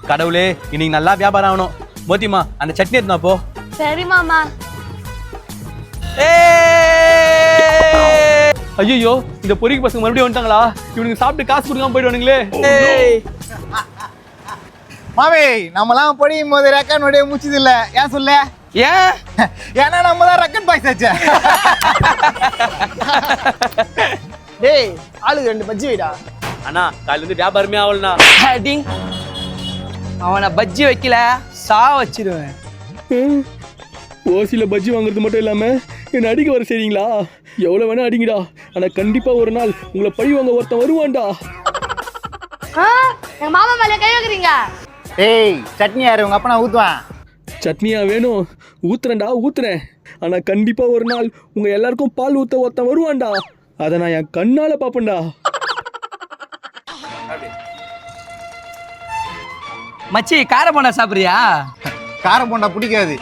கடவுளே இன்னைக்கு நல்லா வியாபாரம் ஆகணும். மோத்திமா அந்த சட்னி எடுத்துனா போ. சரி மாமா. ஐயோ இந்த பொறிக்கு பசங்க மறுபடியும் வந்துட்டாங்களா? இவனுக்கு சாப்பிட்டு காசு கொடுக்காம போயிடுவானுங்களே. மாவே நம்மலாம் படிக்கும் போது ரெக்கார்ட் நோடியே முடிச்சது இல்ல. ஏன் சொல்ல? ஏன்? ஏன்னா நம்ம தான் ரெக்கார்ட் பாய்ஸ் ஆச்சு. டேய் ஆளுக்கு 2 பஜ்ஜி வைடா. அண்ணா காலையில இருந்து வியாபாரமே ஆகலண்ணா. அவனை பஜ்ஜி வைக்கல சா வச்சிருவேன். ஓசியில் பஜ்ஜி வாங்குறது மட்டும் இல்லாமல் என்னை அடிக்க வர சரிங்களா? எவ்வளோ வேணா அடிங்கடா, ஆனால் கண்டிப்பாக ஒரு நாள் உங்களை பழி வாங்க ஒருத்தன் வருவான்டா. எங்க மாமா மேல கை வைக்கிறீங்க. ஏய் சட்னி யாரு உங்க அப்பா நான் ஊத்துவேன். சட்னியா வேணும்? ஊத்துறேன்டா ஊத்துறேன். ஆனால் கண்டிப்பாக ஒரு நாள் உங்கள் எல்லாருக்கும் பால் ஊற்ற ஒருத்தன் வருவான்டா. அதை நான் என் கண்ணால் பார்ப்பேன்டா. மச்சி கார போண்டா சாப்பிட்றியா? கார போண்டா பிடிக்காது.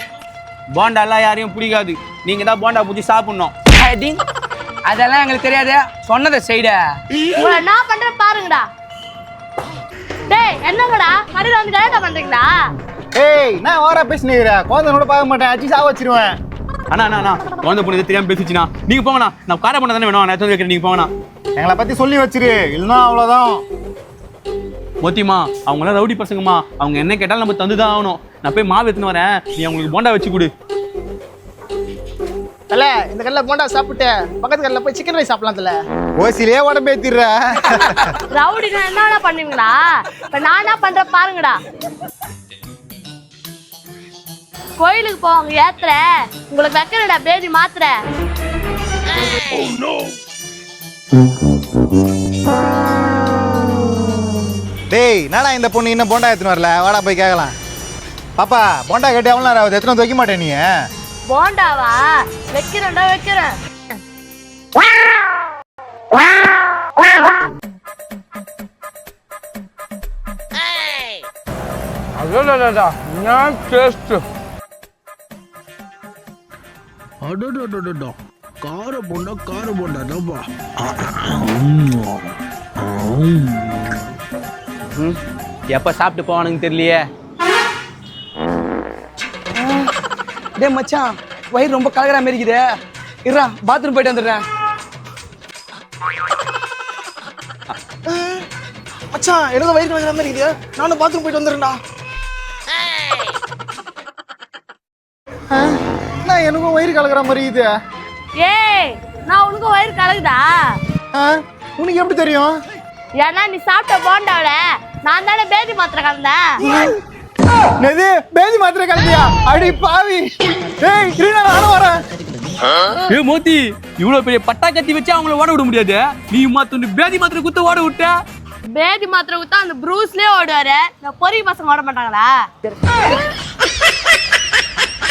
போண்டா எல்லாம் யாரையும் பிடிக்காது. நீங்க தான் போண்டா பூச்சி சாப்பிடணும். அதெல்லாம் எங்களுக்கு தெரியாது, சொன்னதை செய்ட. உங்களை என்ன பண்ற பாருங்கடா. டேய் என்னங்கடா கடையில வந்து கரெக்டா பண்றீங்களா? ஏய் நான் ஓரா பேசினீங்க. குழந்தைனோட பார்க்க மாட்டேன், அடிச்சு சா வச்சிருவேன். அண்ணா அண்ணா அண்ணா குழந்தை பொண்ணு தெரியாம பேசிச்சுண்ணா. நீங்க போங்கண்ணா. நான் கார போண்டா தானே வேணும். நான் எடுத்து வைக்கிறேன். நீங்க போங்கண்ணா. எங்களை பத்தி சொல்லி வச்சிரு, இல்லைன்னா அவ்வளோதான். மோத்திமா அவங்களாம் ரவுடி பசங்கம்மா. அவங்க என்ன கேட்டாலும் நம்ம தந்துதான் ஆகணும். நான் போய் மாவு எடுத்துன்னு வரேன். நீ அவங்களுக்கு போண்டா வச்சு கொடு. தல இந்த கடையில் போண்டா சாப்பிட்டு பக்கத்து கடையில் போய் சிக்கன் ரைஸ் சாப்பிடலாம் தல. ஓசிலே உடம்பேத்திடுற. ரவுடினா என்ன பண்ணுவீங்களா? இப்ப நான் என்ன பண்ற பாருங்கடா. கோயிலுக்கு போவாங்க ஏத்துற உங்களுக்கு வைக்கிறடா பேதி மாத்திர. டேய் நானா இந்த பொண்ணு இன்னும் போண்டா எடுத்துன்னு வரல, வாடா போய் கேட்கலாம். பாப்பா போண்டா கேட்டு எவ்வளோ நேரம் ஆகுது? எத்தனை வைக்க மாட்டேன் நீ? போண்டாவா வைக்கிறேன்டா வைக்கிறேன். அடடடடா நான் டேஸ்ட். அடடடடடா கார போண்டா தான்ப்பா. எப்ப சாப்பிட்டு போவானுங்க தெரியலையே. டே மச்சான் வயிறு ரொம்ப கலக்கிற மாதிரி இருக்குது. இருடா பாத்ரூம் போயிட்டு வந்துடுறேன். மச்சான் எனக்கு வயிறு கலக்கிற மாதிரி இருக்குது, நானும் பாத்ரூம் போயிட்டு வந்துடுறேன்டா. நான் எனக்கும் வயிறு கலக்கிற மாதிரி இது. ஏய் நான் உனக்கு வயிறு கலகுதா? உனக்கு எப்படி தெரியும்? ஏன்னா நீ சாப்பிட்ட போண்டாவில நான் தானே பேதி மாத்திரை கலந்தேன். நெது பேதி மாத்திரை கலந்தியா? அடி பாவி. ஏய் இருடா நானும் வரேன். ஏ மோத்தி இவ்வளவு பெரிய பட்டா கத்தி வச்சு அவங்கள ஓட விட முடியாது. நீ மாத்து பேதி மாத்திரை குத்த ஓட விட்ட. பேதி மாத்திரை குத்தா அந்த ப்ரூஸ்லயே ஓடுவாரு. இந்த பொறி பசங்க ஓட மாட்டாங்களா?